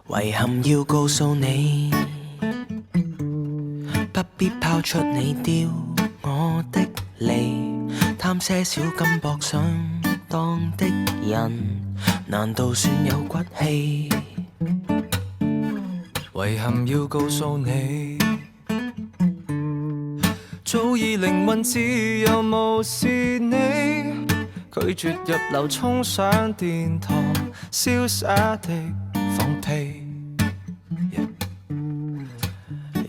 遺憾要告訴你，不必拋出你丟我的離，貪些少金箔相當的人，難道算有骨氣？遺憾要告訴你，早已靈魂自由無視你，拒絕入流衝上殿堂，瀟灑地放屁。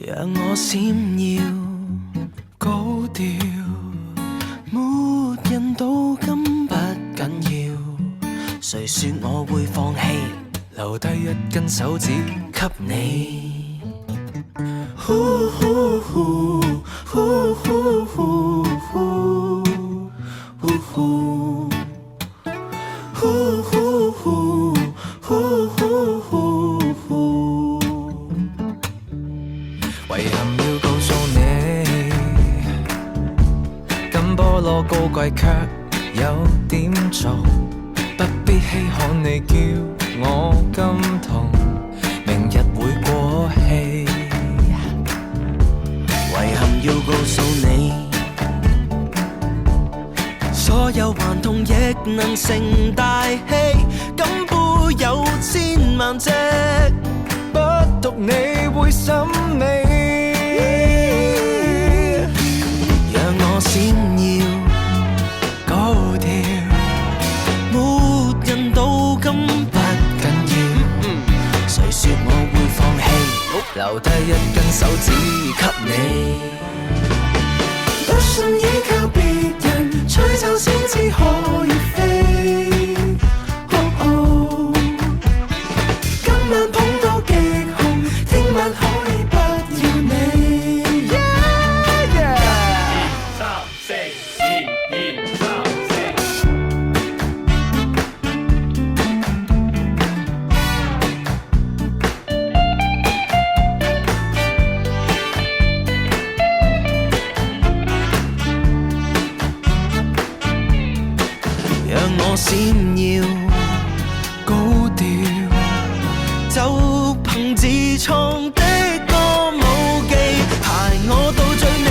讓我閃耀高調，沒人到今不緊要，誰說我會放棄？留低一根手指給你。呼呼呼呼呼呼呼呼呼呼呼呼呼呼呼。遺憾要告訴你，金菠蘿高貴卻有點做，不必稀罕你叫我感動，明日會過氣。遺憾要告訴你，所有頑童亦能成大器，金杯有千萬隻，不獨你會審美。讓我閃耀高調，沒人到今不緊要，誰說我會放棄？留低一根手指給你。不信依靠別人吹奏先知可以飛。今晚捧到極紅，聽晚可以不要你。讓我閃耀高調，就憑自創的歌舞伎，排我到最尾，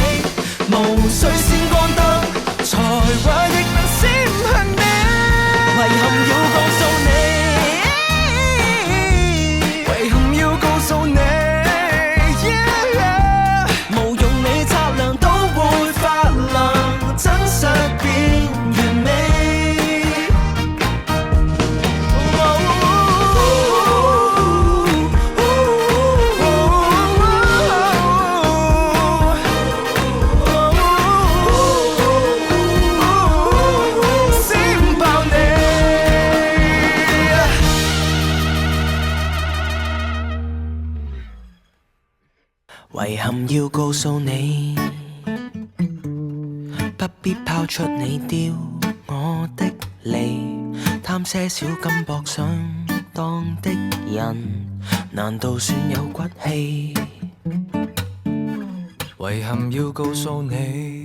無需閃光燈，才華亦能閃向你。遺憾要告訴你，遺憾要告訴你，無用你測量都會發亮，真實變完美。遺憾要告訴你，不必拋出你丟我的離，貪些少金箔相當的人，難道算有骨氣？遺憾要告訴你。